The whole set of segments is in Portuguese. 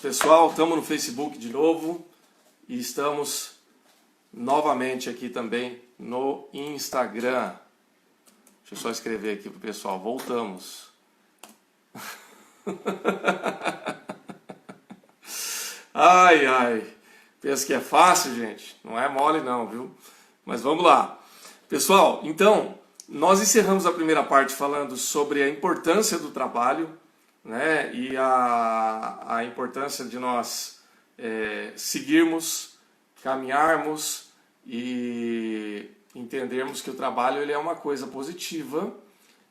Pessoal, estamos no Facebook de novo e estamos novamente aqui também no Instagram. Deixa eu só escrever aqui pro pessoal, voltamos. Ai, pensa que é fácil, gente? Não é mole não, viu? Mas vamos lá. Pessoal, então, nós encerramos a primeira parte falando sobre a importância do trabalho, né? E a importância de nós seguirmos, caminharmos e entendermos que o trabalho ele é uma coisa positiva,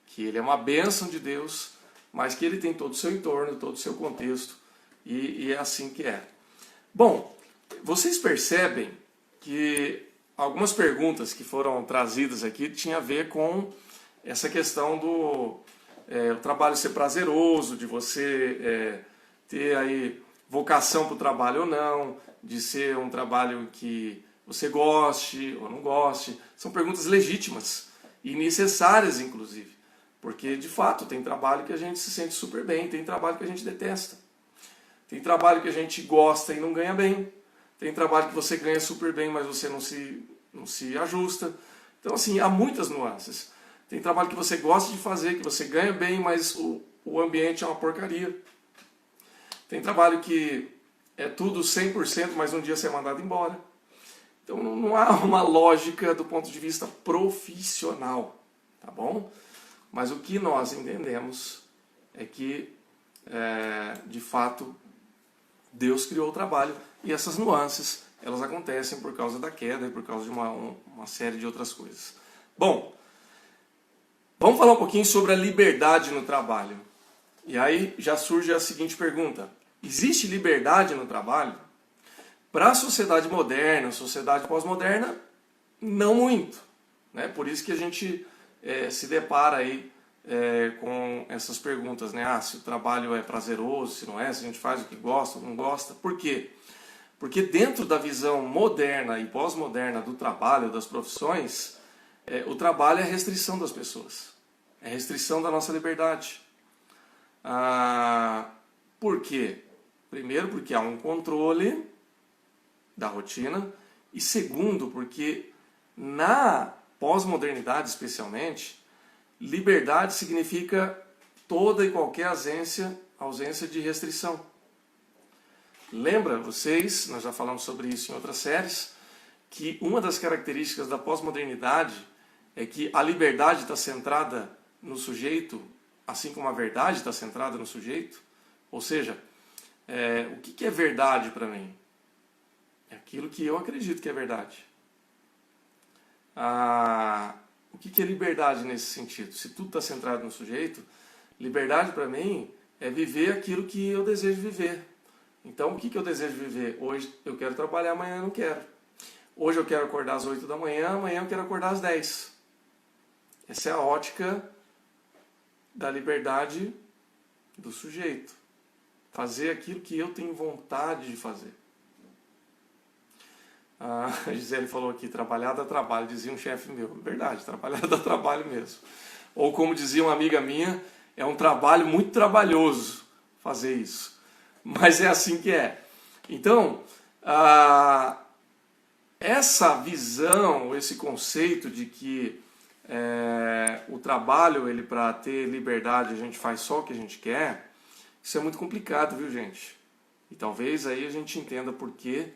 que ele é uma bênção de Deus, mas que ele tem todo o seu entorno, todo o seu contexto, e é assim que é. Bom, vocês percebem que algumas perguntas que foram trazidas aqui tinham a ver com essa questão do o trabalho ser prazeroso, de você ter aí vocação para o trabalho ou não, de ser um trabalho que você goste ou não goste. São perguntas legítimas e necessárias, inclusive, porque de fato tem trabalho que a gente se sente super bem, tem trabalho que a gente detesta, tem trabalho que a gente gosta e não ganha bem, tem trabalho que você ganha super bem, mas você não se ajusta. Então, assim, há muitas nuances. Tem trabalho que você gosta de fazer, que você ganha bem, mas o ambiente é uma porcaria. Tem trabalho que é tudo 100%, mas um dia você é mandado embora. Então não há uma lógica do ponto de vista profissional, tá bom? Mas o que nós entendemos é que, de fato, Deus criou o trabalho e essas nuances, elas acontecem por causa da queda e por causa de uma série de outras coisas. Bom, vamos falar um pouquinho sobre a liberdade no trabalho. E aí já surge a seguinte pergunta: existe liberdade no trabalho? Para a sociedade moderna, a sociedade pós-moderna, não muito, né? Por isso que a gente se depara aí com essas perguntas, né? Se o trabalho é prazeroso, se não é, se a gente faz o que gosta ou não gosta. Por quê? Porque dentro da visão moderna e pós-moderna do trabalho, das profissões, o trabalho é a restrição das pessoas, é a restrição da nossa liberdade. Por quê? Primeiro, porque há um controle da rotina, e segundo, porque na pós-modernidade especialmente, liberdade significa toda e qualquer ausência de restrição. Lembra vocês, nós já falamos sobre isso em outras séries, que uma das características da pós-modernidade é que a liberdade está centrada no sujeito, assim como a verdade está centrada no sujeito. Ou seja, o que é verdade para mim? É aquilo que eu acredito que é verdade. O que é liberdade nesse sentido? Se tudo está centrado no sujeito, liberdade para mim é viver aquilo que eu desejo viver. Então, o que eu desejo viver? Hoje eu quero trabalhar, amanhã eu não quero. Hoje eu quero acordar às 8 da manhã, amanhã eu quero acordar às 10. Essa é a ótica da liberdade do sujeito. Fazer aquilo que eu tenho vontade de fazer. A Gisele falou aqui, trabalhar dá trabalho, dizia um chefe meu. Verdade, trabalhar dá trabalho mesmo. Ou como dizia uma amiga minha, é um trabalho muito trabalhoso fazer isso. Mas é assim que é. Então, essa visão, esse conceito de que o trabalho, ele para ter liberdade, a gente faz só o que a gente quer, isso é muito complicado, viu, gente? E talvez aí a gente entenda por que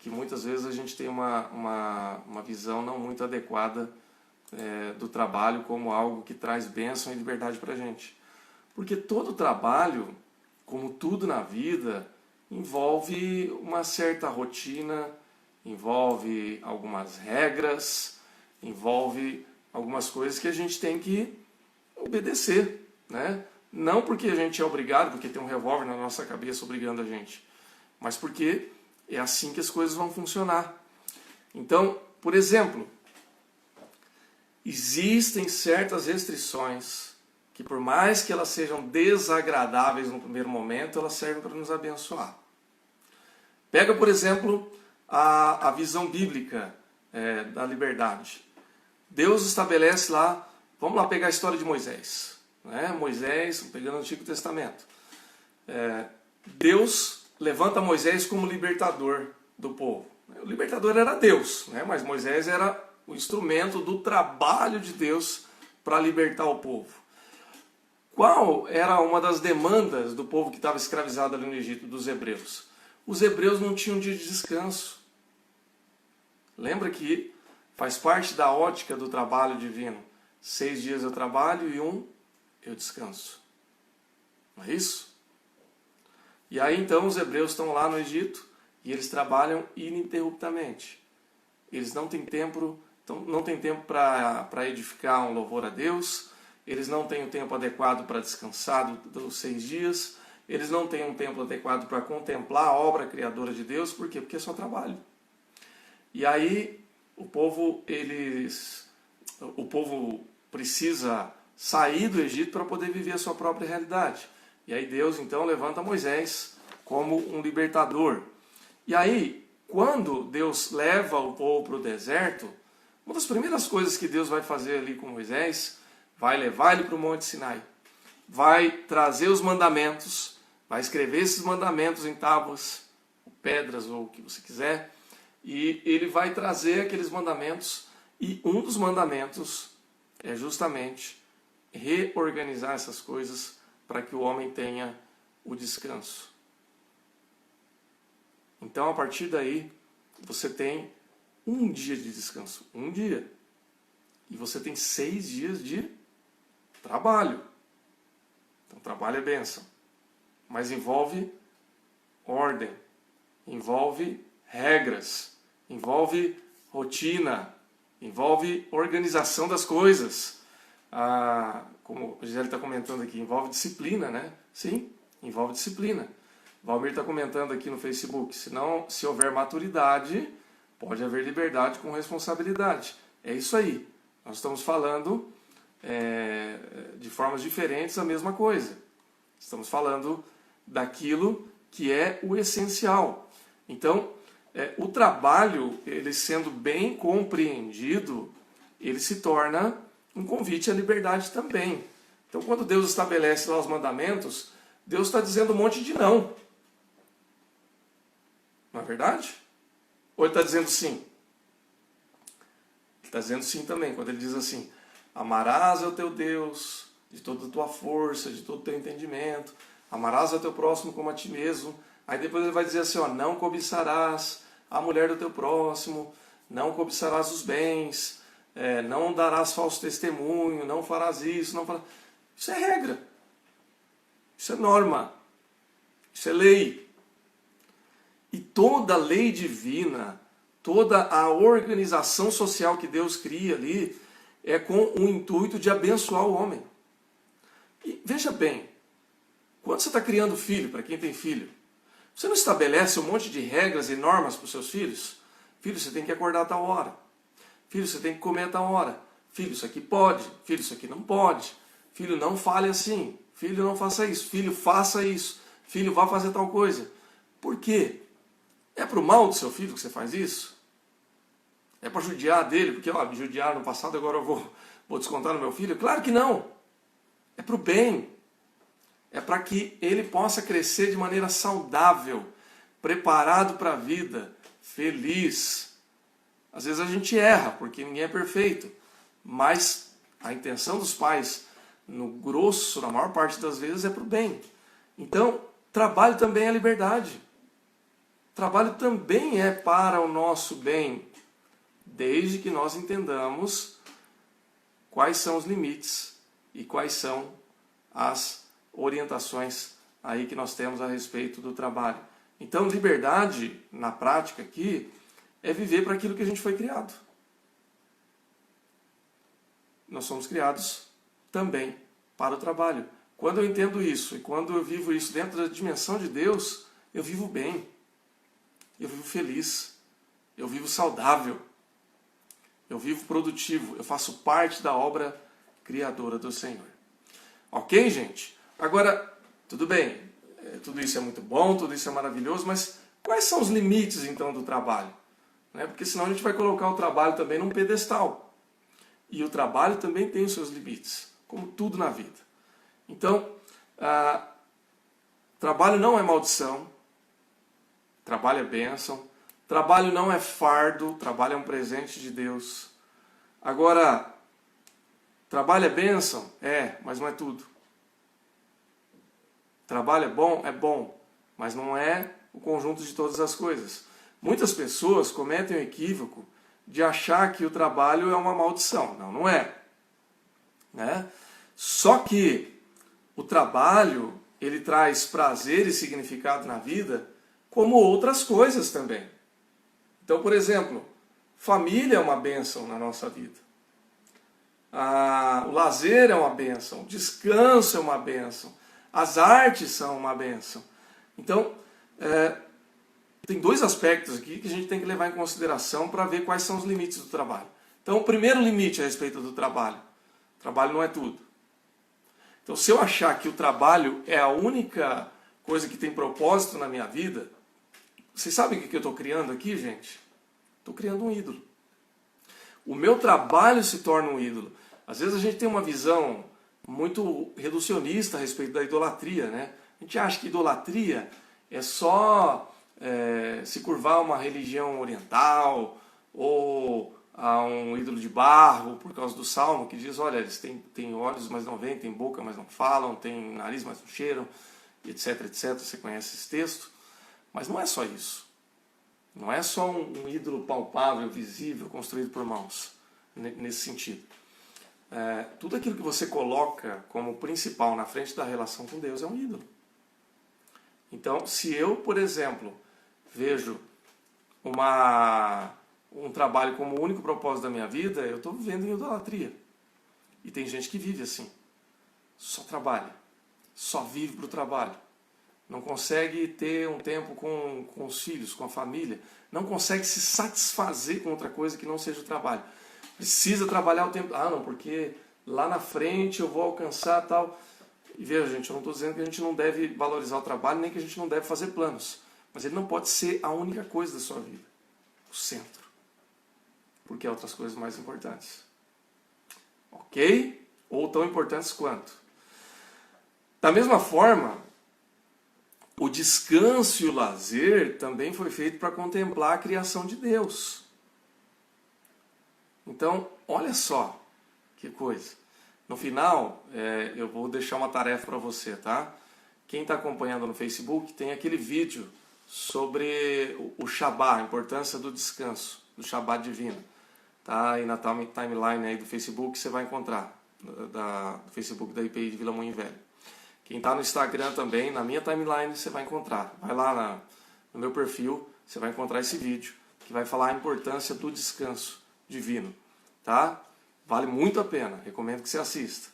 muitas vezes a gente tem uma visão não muito adequada do trabalho como algo que traz bênção e liberdade para a gente. Porque todo trabalho, como tudo na vida, envolve uma certa rotina, envolve algumas regras, envolve algumas coisas que a gente tem que obedecer, né? Não porque a gente é obrigado, porque tem um revólver na nossa cabeça obrigando a gente, mas porque é assim que as coisas vão funcionar. Então, por exemplo, existem certas restrições que, por mais que elas sejam desagradáveis no primeiro momento, elas servem para nos abençoar. Pega, por exemplo, a visão bíblica da liberdade. Deus estabelece lá, vamos lá pegar a história de Moisés. Moisés, pegando o Antigo Testamento. Deus levanta Moisés como libertador do povo. O libertador era Deus, né? Mas Moisés era o instrumento do trabalho de Deus para libertar o povo. Qual era uma das demandas do povo que estava escravizado ali no Egito, dos hebreus? Os hebreus não tinham dia de descanso. Lembra que faz parte da ótica do trabalho divino. 6 dias eu trabalho e 1 eu descanso. Não é isso? E aí então os hebreus estão lá no Egito e eles trabalham ininterruptamente. Eles não têm tempo, para edificar um louvor a Deus, eles não têm o tempo adequado para descansar dos 6 dias, eles não têm um tempo adequado para contemplar a obra criadora de Deus. Por quê? Porque é só trabalho. E aí o povo precisa sair do Egito para poder viver a sua própria realidade. E aí Deus então levanta Moisés como um libertador. E aí, quando Deus leva o povo para o deserto, uma das primeiras coisas que Deus vai fazer ali com Moisés, vai levar ele para o Monte Sinai, vai trazer os mandamentos, vai escrever esses mandamentos em tábuas, pedras ou o que você quiser, e ele vai trazer aqueles mandamentos, e um dos mandamentos é justamente reorganizar essas coisas para que o homem tenha o descanso. Então, a partir daí, você tem um dia de descanso, um dia. E você tem 6 dias de trabalho. Então, trabalho é bênção. Mas envolve ordem, envolve regras, envolve rotina, envolve organização das coisas. Como a Gisele está comentando aqui, envolve disciplina, né? Sim, envolve disciplina. Valmir está comentando aqui no Facebook, se houver maturidade, pode haver liberdade com responsabilidade. É isso aí. Nós estamos falando de formas diferentes a mesma coisa. Estamos falando daquilo que é o essencial. Então, o trabalho, ele sendo bem compreendido, ele se torna um convite à liberdade também. Então, quando Deus estabelece lá os mandamentos, Deus está dizendo um monte de não. Não é verdade? Ou ele está dizendo sim? Ele está dizendo sim também, quando ele diz assim: amarás ao teu Deus de toda a tua força, de todo o teu entendimento, amarás ao teu próximo como a ti mesmo. Aí depois ele vai dizer assim, não cobiçarás a mulher do teu próximo, não cobiçarás os bens, não darás falso testemunho, não farás isso, não farás... Isso é regra, isso é norma, isso é lei. E toda a lei divina, toda a organização social que Deus cria ali, é com o intuito de abençoar o homem. E veja bem, quando você está criando filho, para quem tem filho, você não estabelece um monte de regras e normas para os seus filhos? Filho, você tem que acordar a tal hora. Filho, você tem que comer a tal hora. Filho, isso aqui pode. Filho, isso aqui não pode. Filho, não fale assim. Filho, não faça isso. Filho, faça isso. Filho, vá fazer tal coisa. Por quê? É para o mal do seu filho que você faz isso? É para judiar dele? Porque me judiaram no passado, agora eu vou descontar no meu filho? Claro que não. É para o bem. É para que ele possa crescer de maneira saudável, preparado para a vida, feliz. Às vezes a gente erra, porque ninguém é perfeito. Mas a intenção dos pais, no grosso, na maior parte das vezes, é para o bem. Então, trabalho também é liberdade. Trabalho também é para o nosso bem, desde que nós entendamos quais são os limites e quais são as orientações aí que nós temos a respeito do trabalho. Então, liberdade, na prática aqui, é viver para aquilo que a gente foi criado. Nós somos criados também para o trabalho. Quando eu entendo isso e quando eu vivo isso dentro da dimensão de Deus, eu vivo bem. Eu vivo feliz, eu vivo saudável, eu vivo produtivo, eu faço parte da obra criadora do Senhor. Ok, gente? Agora, tudo bem, tudo isso é muito bom, tudo isso é maravilhoso, mas quais são os limites então do trabalho? Porque senão a gente vai colocar o trabalho também num pedestal. E o trabalho também tem os seus limites, como tudo na vida. Então, trabalho não é maldição. trabalho é bênção. Trabalho não é fardo, trabalho é um presente de Deus. Agora, trabalho é bênção? É, mas não é tudo. Trabalho é bom, mas não é o conjunto de todas as coisas. Muitas pessoas cometem o equívoco de achar que o trabalho é uma maldição. Não, não é. Né? Só que o trabalho, ele traz prazer e significado na vida, como outras coisas também. Então, por exemplo, família é uma bênção na nossa vida. O lazer é uma bênção, o descanso é uma bênção, as artes são uma bênção. Então, tem dois aspectos aqui que a gente tem que levar em consideração para ver quais são os limites do trabalho. Então, o primeiro limite a respeito do trabalho. O trabalho não é tudo. Então, se eu achar que o trabalho é a única coisa que tem propósito na minha vida, vocês sabem o que eu estou criando aqui, gente? Estou criando um ídolo. O meu trabalho se torna um ídolo. Às vezes a gente tem uma visão muito reducionista a respeito da idolatria, né? A gente acha que idolatria é só se curvar a uma religião oriental ou a um ídolo de barro, por causa do Salmo, que diz, olha, eles têm olhos, mas não veem, têm boca, mas não falam, têm nariz, mas não cheiram, etc, etc. Você conhece esse texto. Mas não é só isso. Não é só um ídolo palpável, visível, construído por mãos, nesse sentido. Tudo aquilo que você coloca como principal na frente da relação com Deus é um ídolo. Então, se eu, por exemplo, vejo um trabalho como o único propósito da minha vida, eu estou vivendo em idolatria. E tem gente que vive assim. Só trabalha. Só vive para o trabalho. Não consegue ter um tempo com os filhos, com a família. Não consegue se satisfazer com outra coisa que não seja o trabalho. Precisa trabalhar o tempo... Ah, não, porque lá na frente eu vou alcançar tal... E veja, gente, eu não estou dizendo que a gente não deve valorizar o trabalho, nem que a gente não deve fazer planos. Mas ele não pode ser a única coisa da sua vida. O centro. Porque há outras coisas mais importantes. Ok? Ou tão importantes quanto. Da mesma forma, o descanso e o lazer também foi feito para contemplar a criação de Deus. Então, olha só que coisa. No final, eu vou deixar uma tarefa para você, tá? Quem está acompanhando no Facebook tem aquele vídeo sobre o Shabá, a importância do descanso, do Shabá divino. Tá aí na timeline aí do Facebook, você vai encontrar, do Facebook da IPI de Vila Moinho Velho. Quem está no Instagram também, na minha timeline, você vai encontrar. Vai lá no meu perfil, você vai encontrar esse vídeo, que vai falar a importância do descanso divino. Tá? Vale muito a pena, recomendo que você assista.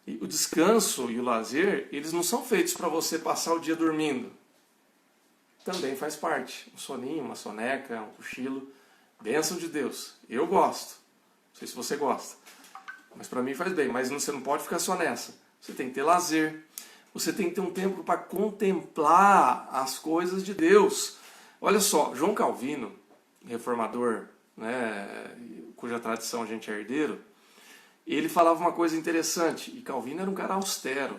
E o descanso e o lazer, eles não são feitos para você passar o dia dormindo. Também faz parte. Um soninho, uma soneca, um cochilo. Bênção de Deus. Eu gosto. Não sei se você gosta. Mas para mim faz bem. Mas você não pode ficar só nessa. Você tem que ter lazer. Você tem que ter um tempo para contemplar as coisas de Deus. Olha só, João Calvino, reformador, né, cuja tradição a gente é herdeiro, ele falava uma coisa interessante. E Calvino era um cara austero.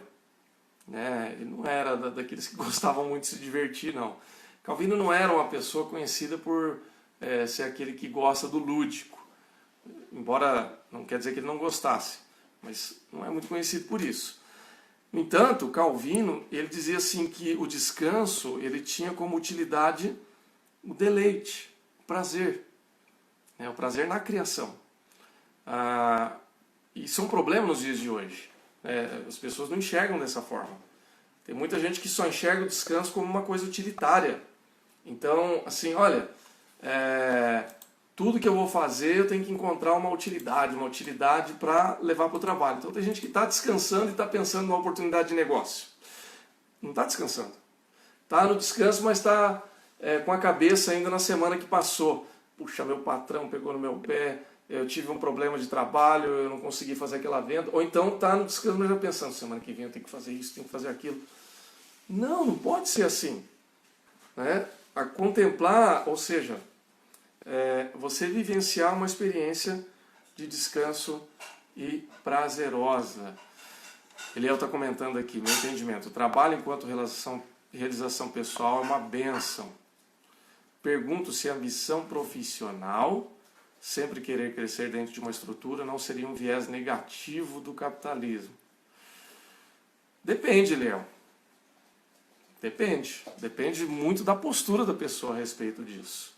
Né? Ele não era daqueles que gostavam muito de se divertir, não. Calvino não era uma pessoa conhecida por ser aquele que gosta do lúdico. Embora não quer dizer que ele não gostasse, mas não é muito conhecido por isso. No entanto, Calvino, ele dizia assim que o descanso, ele tinha como utilidade o deleite, o prazer. O prazer na criação. Isso é um problema nos dias de hoje. As pessoas não enxergam dessa forma. Tem muita gente que só enxerga o descanso como uma coisa utilitária. Então, assim, olha, tudo que eu vou fazer eu tenho que encontrar uma utilidade para levar para o trabalho. Então tem gente que está descansando e está pensando numa oportunidade de negócio. Não está descansando. Está no descanso, mas está com a cabeça ainda na semana que passou. Puxa, meu patrão pegou no meu pé, eu tive um problema de trabalho, eu não consegui fazer aquela venda. Ou então está no descanso, mas já pensando, semana que vem eu tenho que fazer isso, tenho que fazer aquilo. Não pode ser assim. Né? A contemplar, ou seja, você vivenciar uma experiência de descanso e prazerosa. Eliel está comentando aqui, meu entendimento. O trabalho enquanto realização pessoal é uma bênção. pergunto se a ambição profissional, sempre querer crescer dentro de uma estrutura, não seria um viés negativo do capitalismo. Depende, Leão. Depende muito da postura da pessoa a respeito disso.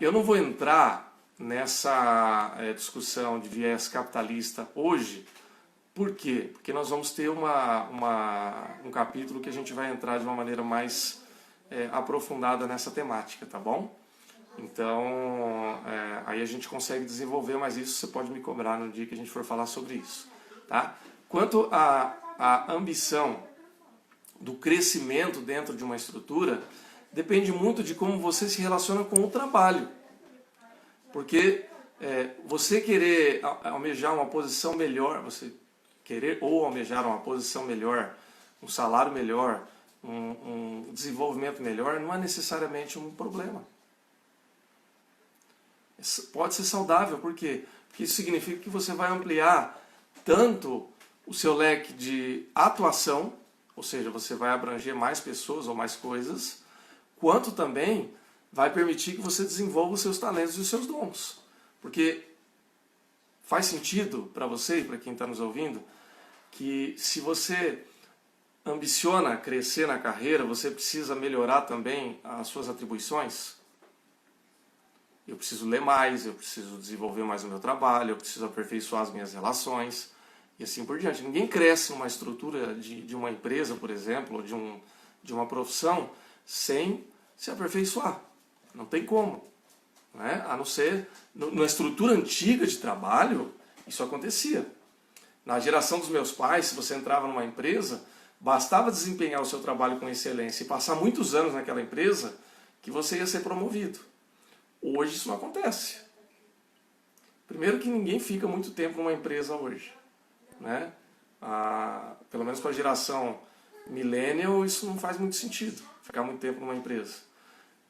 Eu não vou entrar nessa discussão de viés capitalista hoje. Por quê? Porque nós vamos ter um capítulo que a gente vai entrar de uma maneira mais aprofundada nessa temática, tá bom? Então, aí a gente consegue desenvolver, mas isso você pode me cobrar no dia que a gente for falar sobre isso, tá? Quanto à ambição do crescimento dentro de uma estrutura, depende muito de como você se relaciona com o trabalho. Porque você querer almejar uma posição melhor, você querer ou almejar uma posição melhor, um salário melhor, um desenvolvimento melhor, não é necessariamente um problema. Pode ser saudável, por quê? Porque isso significa que você vai ampliar tanto o seu leque de atuação, ou seja, você vai abranger mais pessoas ou mais coisas, quanto também vai permitir que você desenvolva os seus talentos e os seus dons. Porque faz sentido para você e para quem está nos ouvindo que se você ambiciona crescer na carreira, você precisa melhorar também as suas atribuições. Eu preciso ler mais, eu preciso desenvolver mais o meu trabalho, eu preciso aperfeiçoar as minhas relações e assim por diante. Ninguém cresce numa estrutura de uma empresa, por exemplo, ou de uma profissão sem se aperfeiçoar. Não tem como. Né? A não ser, na estrutura antiga de trabalho, isso acontecia. Na geração dos meus pais, se você entrava numa empresa, bastava desempenhar o seu trabalho com excelência e passar muitos anos naquela empresa que você ia ser promovido. Hoje isso não acontece. Primeiro que ninguém fica muito tempo numa empresa hoje. Né? Pelo menos para a geração millennial, isso não faz muito sentido, ficar muito tempo numa empresa.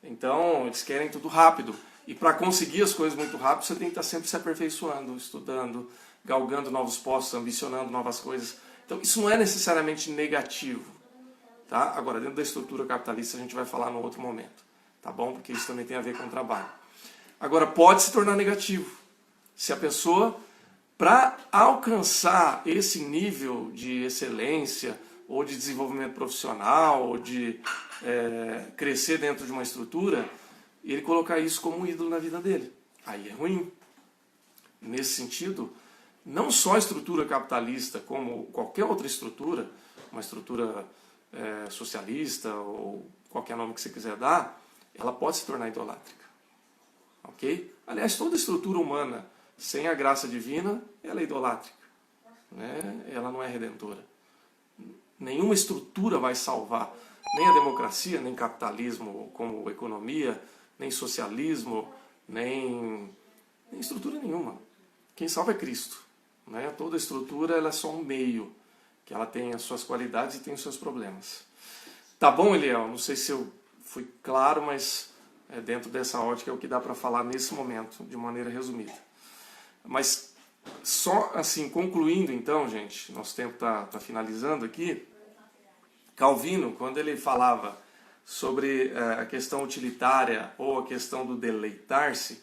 Então, eles querem tudo rápido. E para conseguir as coisas muito rápido, você tem que estar sempre se aperfeiçoando, estudando, galgando novos postos, ambicionando novas coisas. Então, isso não é necessariamente negativo. Tá? Agora, dentro da estrutura capitalista, a gente vai falar no outro momento. Tá bom? Porque isso também tem a ver com o trabalho. Agora, pode se tornar negativo. Se a pessoa, para alcançar esse nível de excelência, ou de desenvolvimento profissional, ou de crescer dentro de uma estrutura, ele colocar isso como um ídolo na vida dele. Aí é ruim. Nesse sentido, não só a estrutura capitalista, como qualquer outra estrutura, uma estrutura socialista, ou qualquer nome que você quiser dar, ela pode se tornar idolátrica. Ok? Aliás, toda estrutura humana sem a graça divina, ela é idolátrica. Né? Ela não é redentora. Nenhuma estrutura vai salvar, nem a democracia, nem capitalismo como economia, nem socialismo, nem estrutura nenhuma. Quem salva é Cristo. Né? Toda estrutura ela é só um meio, que ela tem as suas qualidades e tem os seus problemas. Tá bom, Eliel? Não sei se eu fui claro, mas dentro dessa ótica é o que dá para falar nesse momento, de maneira resumida. Mas só assim, concluindo então, gente, nosso tempo está finalizando aqui. Calvino, quando ele falava sobre a questão utilitária ou a questão do deleitar-se,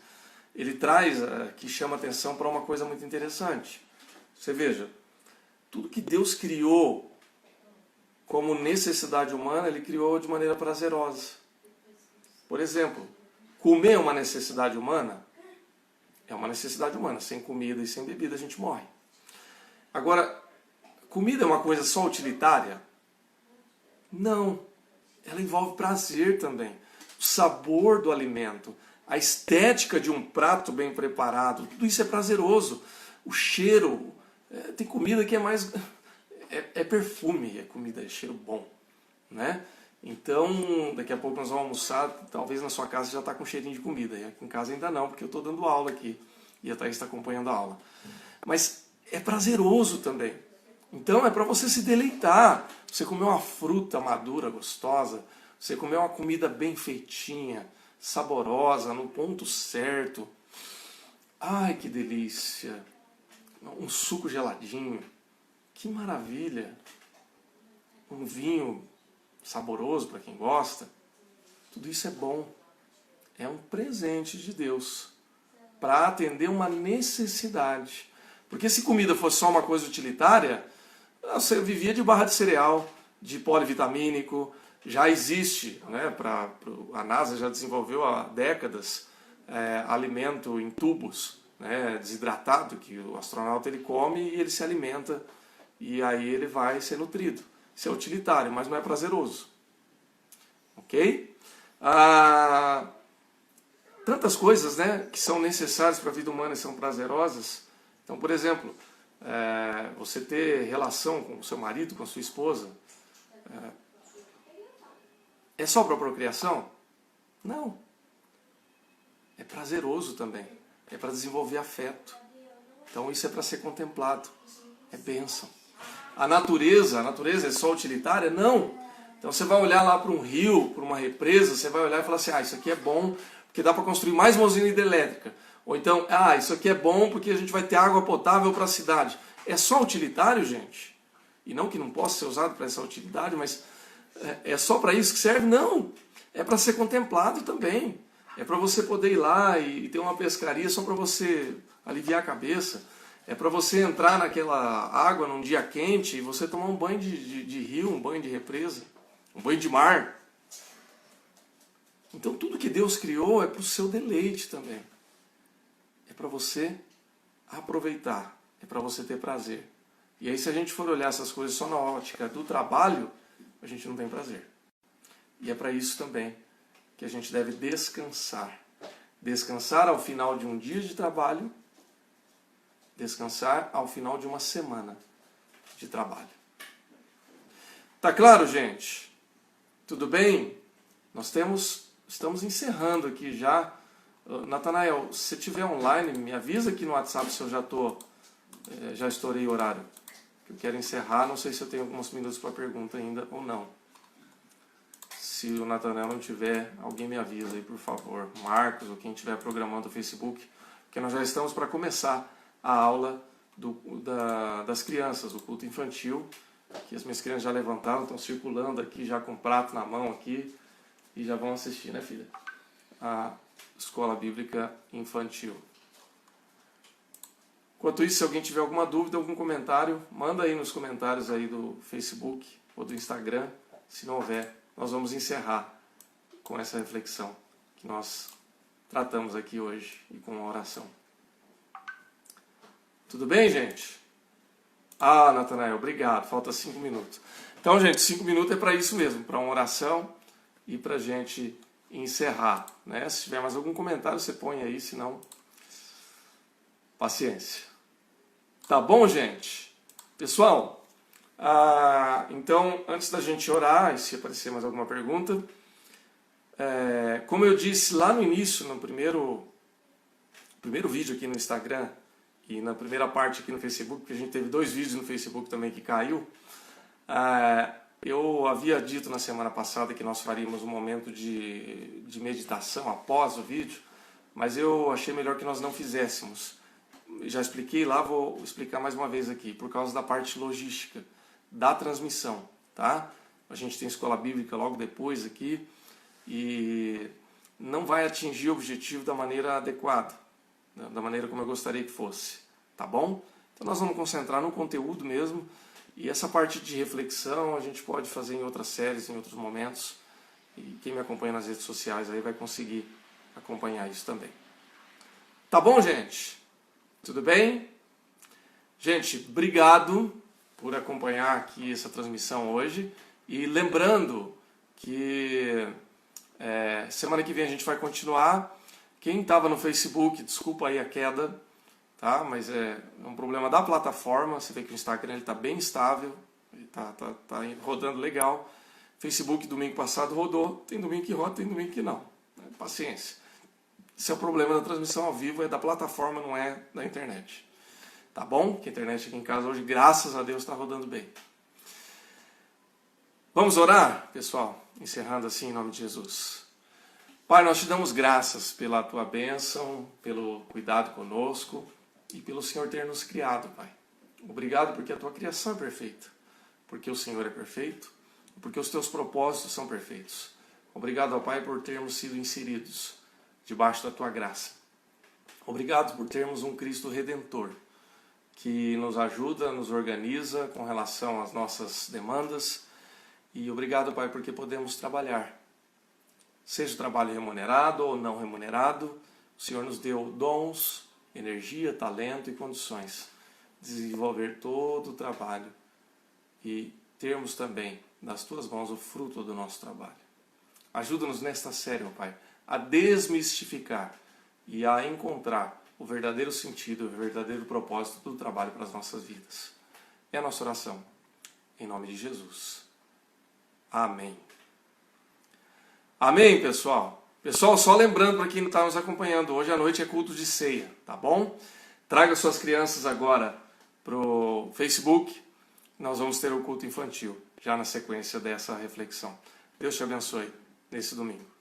ele traz, que chama atenção para uma coisa muito interessante. Você veja, tudo que Deus criou como necessidade humana, ele criou de maneira prazerosa. Por exemplo, comer é uma necessidade humana? É uma necessidade humana. Sem comida e sem bebida a gente morre. Agora, comida é uma coisa só utilitária? Não. Ela envolve prazer também. O sabor do alimento, a estética de um prato bem preparado, tudo isso é prazeroso. O cheiro, tem comida que é mais... É perfume, comida, é cheiro bom. Né? Então, daqui a pouco nós vamos almoçar, talvez na sua casa já está com cheirinho de comida. E aqui em casa ainda não, porque eu estou dando aula aqui. E a Thaís está acompanhando a aula. Mas é prazeroso também. Então é para você se deleitar. Você comer uma fruta madura, gostosa. Você comer uma comida bem feitinha, saborosa, no ponto certo. Ai, que delícia. Um suco geladinho. Que maravilha. Um vinho saboroso para quem gosta. Tudo isso é bom. é um presente de Deus para atender uma necessidade. Porque se comida fosse só uma coisa utilitária, você vivia de barra de cereal, de polivitamínico. Já existe, né, a NASA já desenvolveu há décadas alimento em tubos, né, desidratado, que o astronauta ele come e ele se alimenta e aí ele vai ser nutrido. Isso é utilitário, mas não é prazeroso. Ok? Tantas coisas, né, que são necessárias para a vida humana e são prazerosas. Então, por exemplo, você ter relação com o seu marido, com a sua esposa, é só para procriação? Não. É prazeroso também. É para desenvolver afeto. Então isso é para ser contemplado. É bênção. A natureza é só utilitária? Não. Então você vai olhar lá para um rio, para uma represa, você vai olhar e falar assim, isso aqui é bom porque dá para construir mais uma usina hidrelétrica. Ou então, isso aqui é bom porque a gente vai ter água potável para a cidade. É só utilitário, gente? E não que não possa ser usado para essa utilidade, mas é só para isso que serve? Não. É para ser contemplado também. É para você poder ir lá e ter uma pescaria só para você aliviar a cabeça. É para você entrar naquela água num dia quente e você tomar um banho de rio, um banho de represa, um banho de mar. Então tudo que Deus criou é para o seu deleite também. É para você aproveitar. É para você ter prazer. E aí se a gente for olhar essas coisas só na ótica do trabalho, a gente não tem prazer. E é para isso também que a gente deve descansar. Descansar ao final de um dia de trabalho, descansar ao final de uma semana de trabalho. Tá claro, gente? Tudo bem? Estamos encerrando aqui já. Natanael, se tiver online, me avisa aqui no WhatsApp se eu já estourei o horário. Eu quero encerrar, não sei se eu tenho alguns minutos para pergunta ainda ou não. Se o Natanael não tiver, alguém me avisa aí, por favor. Marcos ou quem estiver programando o Facebook, porque nós já estamos para começar a aula das crianças, o culto infantil, que as minhas crianças já levantaram, estão circulando aqui já com o prato na mão aqui e já vão assistir, né, filha? A Escola Bíblica Infantil. Enquanto isso, se alguém tiver alguma dúvida, algum comentário, manda aí nos comentários aí do Facebook ou do Instagram. Se não houver, nós vamos encerrar com essa reflexão que nós tratamos aqui hoje e com uma oração. Tudo bem, gente? Natanael, obrigado. Falta 5 minutos. Então, gente, 5 minutos é para isso mesmo, para uma oração e para a gente encerrar, né? Se tiver mais algum comentário, você põe aí, senão, paciência. Tá bom, gente? Pessoal, então, antes da gente orar, e se aparecer mais alguma pergunta, como eu disse lá no início, no primeiro vídeo aqui no Instagram e na primeira parte aqui no Facebook, porque a gente teve 2 vídeos no Facebook também que caiu, eu havia dito na semana passada que nós faríamos um momento de meditação após o vídeo, mas eu achei melhor que nós não fizéssemos. Já expliquei lá, vou explicar mais uma vez aqui, por causa da parte logística da transmissão, tá? A gente tem escola bíblica logo depois aqui e não vai atingir o objetivo da maneira adequada, da maneira como eu gostaria que fosse, tá bom? Então nós vamos concentrar no conteúdo mesmo e essa parte de reflexão a gente pode fazer em outras séries, em outros momentos e quem me acompanha nas redes sociais aí vai conseguir acompanhar isso também. Tá bom, gente? Tudo bem? Gente, obrigado por acompanhar aqui essa transmissão hoje. E lembrando que semana que vem a gente vai continuar. Quem estava no Facebook, desculpa aí a queda, tá? Mas é um problema da plataforma. Você vê que o Instagram está bem estável, está rodando legal. Facebook domingo passado rodou, tem domingo que roda, tem domingo que não. Paciência. Esse é o problema da transmissão ao vivo, é da plataforma, não é da internet. Tá bom? Que a internet aqui em casa hoje, graças a Deus, está rodando bem. Vamos orar, pessoal? Encerrando assim em nome de Jesus. Pai, nós te damos graças pela tua bênção, pelo cuidado conosco e pelo Senhor ter nos criado, Pai. Obrigado porque a tua criação é perfeita, porque o Senhor é perfeito, porque os teus propósitos são perfeitos. Obrigado, ó Pai, por termos sido inseridos debaixo da tua graça. Obrigado por termos um Cristo Redentor, que nos ajuda, nos organiza com relação às nossas demandas. E obrigado, Pai, porque podemos trabalhar. Seja o trabalho remunerado ou não remunerado, o Senhor nos deu dons, energia, talento e condições de desenvolver todo o trabalho e termos também nas tuas mãos o fruto do nosso trabalho. Ajuda-nos nesta série, meu Pai, a desmistificar e a encontrar o verdadeiro sentido, o verdadeiro propósito do trabalho para as nossas vidas. É a nossa oração, em nome de Jesus. Amém. Amém, pessoal. Pessoal, só lembrando para quem não está nos acompanhando, hoje à noite é culto de ceia, tá bom? Traga suas crianças agora para o Facebook. Nós vamos ter o culto infantil, já na sequência dessa reflexão. Deus te abençoe nesse domingo.